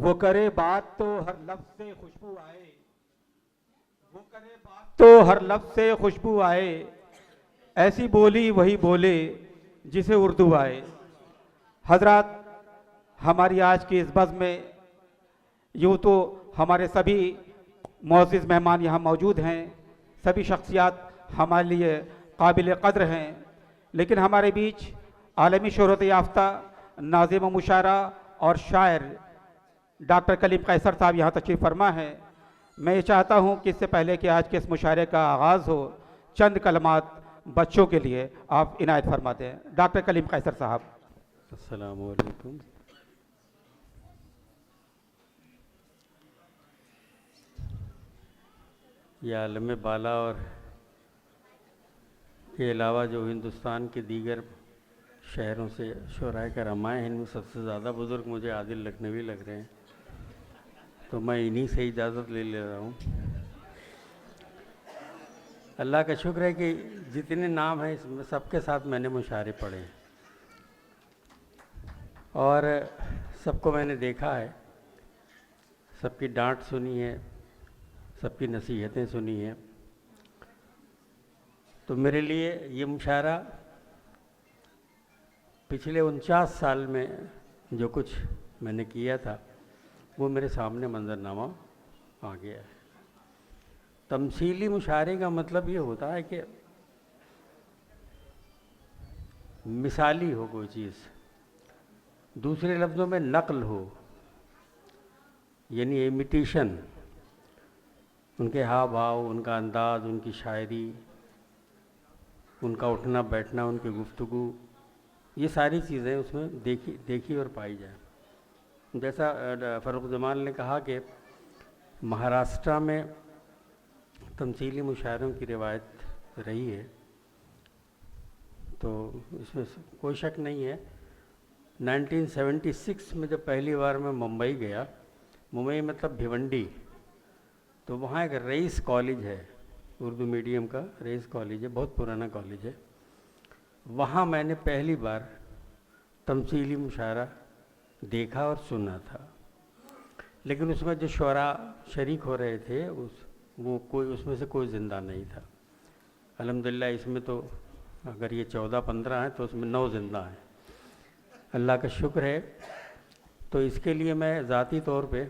वो करे बात तो हर लफ्ज से खुशबू आए, वो करे बात तो हर लफ्ज से खुशबू आए, ऐसी बोली वही बोले जिसे उर्दू आए। हजरत, हमारी आज की इस बज़्म में यूँ तो हमारे सभी मुअज़्ज़िज़ मेहमान यहाँ मौजूद हैं, सभी शख्सियात हमारे लिए काबिल क़द्र हैं, लेकिन हमारे बीच आलमी शोहरत याफ्ता नाज़िम मुशायरा और शायर डॉक्टर कलीम कैसर साहब यहाँ तशरीफ़ फरमा है। मैं ये चाहता हूँ कि इससे पहले कि आज के इस मुशायरे का आगाज़ हो, चंद कलमात बच्चों के लिए आप इनायत फरमा दें। डॉक्टर कलीम कैसर साहब। अस्सलामु अलैकुम। ये आलम बाला और के अलावा जो हिंदुस्तान के दीगर शहरों से शुराए कराम आए हैं, इनमें सबसे ज़्यादा बुज़ुर्ग मुझे आदिल लखनवी लग रहे हैं, तो मैं इन्हीं से इजाज़त ले रहा हूँ। अल्लाह का शुक्र है कि जितने नाम हैं इसमें सबके साथ मैंने मुशायरे पढ़े हैं और सबको मैंने देखा है, सबकी डांट सुनी है, सबकी नसीहतें सुनी हैं। तो मेरे लिए ये मुशायरा पिछले 49 साल में जो कुछ मैंने किया था वो मेरे सामने मंजरनामा आ गया है। तमसीली मुशायरे का मतलब ये होता है कि मिसाली हो कोई चीज़, दूसरे लफ्ज़ों में नक़ल हो, यानी इमिटेशन, उनके हाव भाव, उनका अंदाज़, उनकी शायरी, उनका उठना बैठना, उनकी गुफ्तगू, ये सारी चीज़ें उसमें देखी और पाई जाए। जैसा फ़र्रुख जमाल ने कहा कि महाराष्ट्र में तमसीली मुशायरों की रिवायत रही है, तो इसमें कोई शक नहीं है। 1976 में जब पहली बार मैं मुंबई गया, मुंबई मतलब भिवंडी, तो वहाँ एक रईस कॉलेज है, उर्दू मीडियम का रईस कॉलेज है, बहुत पुराना कॉलेज है। वहाँ मैंने पहली बार तमसीली मुशायरा देखा और सुना था, लेकिन उसमें जो शुरा शरीक हो रहे थे उसमें से कोई ज़िंदा नहीं था। अल्हम्दुलिल्लाह इसमें तो अगर ये 14-15 हैं तो उसमें 9 ज़िंदा हैं, अल्लाह का शुक्र है। तो इसके लिए मैं ज़ाती तौर पे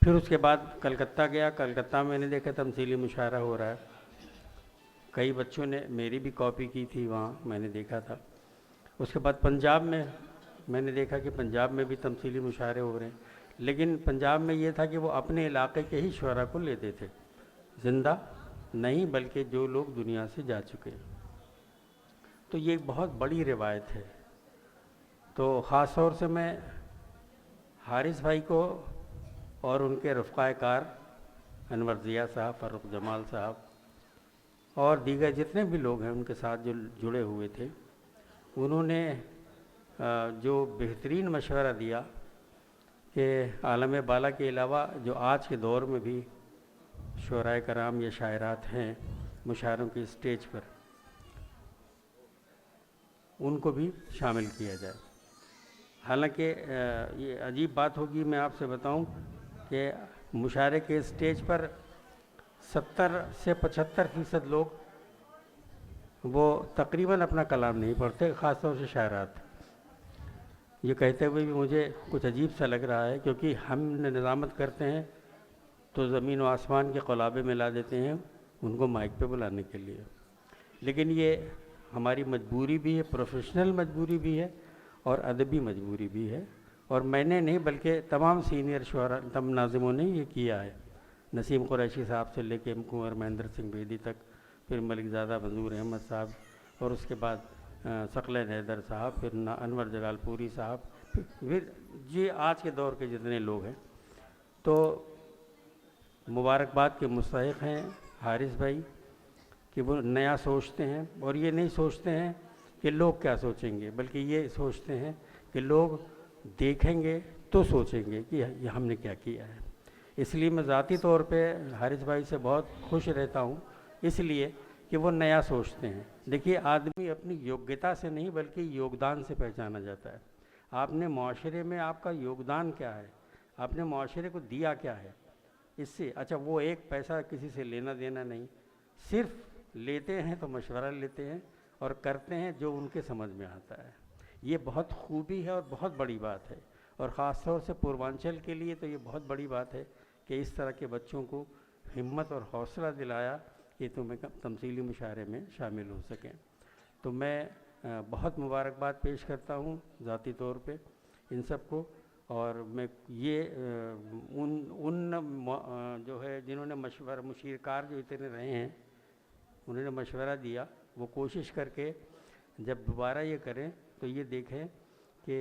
फिर उसके बाद कलकत्ता गया। कलकत्ता में मैंने देखा तमसीली मुशायरा हो रहा है, कई बच्चों ने मेरी भी कॉपी की थी, वहाँ मैंने देखा था। उसके बाद पंजाब में मैंने देखा कि पंजाब में भी तमसीली मुशायरे हो रहे हैं, लेकिन पंजाब में ये था कि वो अपने इलाके के ही शुरा को लेते थे, ज़िंदा नहीं बल्कि जो लोग दुनिया से जा चुके हैं। तो ये एक बहुत बड़ी रिवायत है। तो ख़ास तौर से मैं हारिस भाई को और उनके रफ़क़ाए कार अनवर ज़िया साहब, फ़र्रुख जमाल साहब और दीगर जितने भी लोग हैं उनके साथ जो जुड़े हुए थे, उन्होंने जो बेहतरीन मशवरा दिया कि आलम बाला के अलावा जो आज के दौर में भी शुराए कराम या शायरात हैं मुशायरों की स्टेज पर, उनको भी शामिल किया जाए। हालांकि ये अजीब बात होगी, मैं आपसे बताऊं कि मुशायरे के स्टेज पर 70 से 75% लोग वो तकरीबन अपना कलाम नहीं पढ़ते, ख़ास तौर से शायरात। ये कहते हुए भी मुझे कुछ अजीब सा लग रहा है, क्योंकि हम निज़ामत करते हैं तो ज़मीन व आसमान के क़ुलाबे मिला देते हैं उनको माइक पे बुलाने के लिए, लेकिन ये हमारी मजबूरी भी है, प्रोफेशनल मजबूरी भी है और अदबी मजबूरी भी है। और मैंने नहीं बल्कि तमाम सीनियर शुरा, तमाम नाज़िमों ने ये किया है, नसीम कुरैशी साहब से लेके कुंवर महेंद्र सिंह बेदी तक, फिर मलिकज़ादा मंजूर अहमद साहब, और उसके बाद सकलैन हैदर साहब, फिर अनवर जलालपुरी साहब, फिर ये आज के दौर के जितने लोग हैं। तो मुबारकबाद के मुस्तहिक़ हैं हारिस भाई कि वो नया सोचते हैं, और ये नहीं सोचते हैं कि लोग क्या सोचेंगे, बल्कि ये सोचते हैं कि लोग देखेंगे तो सोचेंगे कि ये हमने क्या किया है। इसलिए मैं ज़ाती तौर पे हारिस भाई से बहुत खुश रहता हूँ, इसलिए कि वो नया सोचते हैं। देखिए, आदमी अपनी योग्यता से नहीं बल्कि योगदान से पहचाना जाता है। आपने माशरे में आपका योगदान क्या है, आपने मुआशरे को दिया क्या है इससे। अच्छा, वो एक पैसा किसी से लेना देना नहीं, सिर्फ लेते हैं तो मशवरा लेते हैं और करते हैं जो उनके समझ में आता है। ये बहुत खूबी है और बहुत बड़ी बात है, और ख़ास तौर से पूर्वांचल के लिए तो ये बहुत बड़ी बात है कि इस तरह के बच्चों को हिम्मत और हौसला दिलाया कि तुम्हें तमसीली मुशायरे में शामिल हो सकें। तो मैं बहुत मुबारकबाद पेश करता हूँ ज़ाती तौर पे इन सब को, और मैं ये उन जो है जिन्होंने मशवरा, मुशीरकार जो इतने रहे हैं उन्होंने मशवरा दिया, वो कोशिश करके जब दोबारा ये करें तो ये देखें कि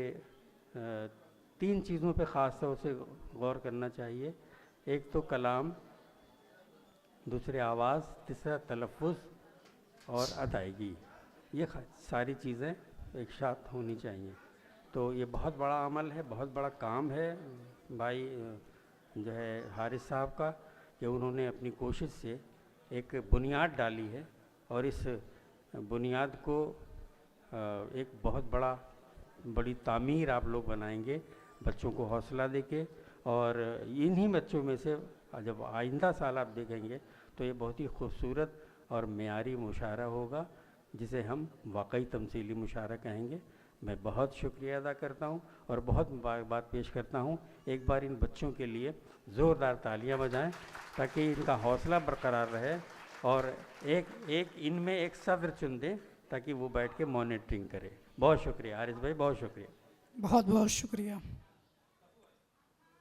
3 चीज़ों पे ख़ास तौर से गौर करना चाहिए। एक तो कलाम, दूसरे आवाज़, तीसरा तलफ़ुज़ और अदायगी। ये सारी चीज़ें एक साथ होनी चाहिए। तो ये बहुत बड़ा अमल है, बहुत बड़ा काम है भाई जो है हारिस साहब का, कि उन्होंने अपनी कोशिश से एक बुनियाद डाली है, और इस बुनियाद को एक बहुत बड़ी तामीर आप लोग बनाएंगे बच्चों को हौसला देके। और इन्हीं बच्चों में से जब आइंदा साल आप देखेंगे तो ये बहुत ही खूबसूरत और मेयारी मुशायरा होगा, जिसे हम वाकई तमसीली मुशायरा कहेंगे। मैं बहुत शुक्रिया अदा करता हूँ और बहुत मुबारकबाद पेश करता हूँ। एक बार इन बच्चों के लिए ज़ोरदार तालियां बजाएं ताकि इनका हौसला बरकरार रहे, और एक इनमें एक सदर चुन दें ताकि वो बैठ के मॉनिटरिंग करे। बहुत शुक्रिया हारिस भाई, बहुत शुक्रिया। बहुत बहुत शुक्रिया।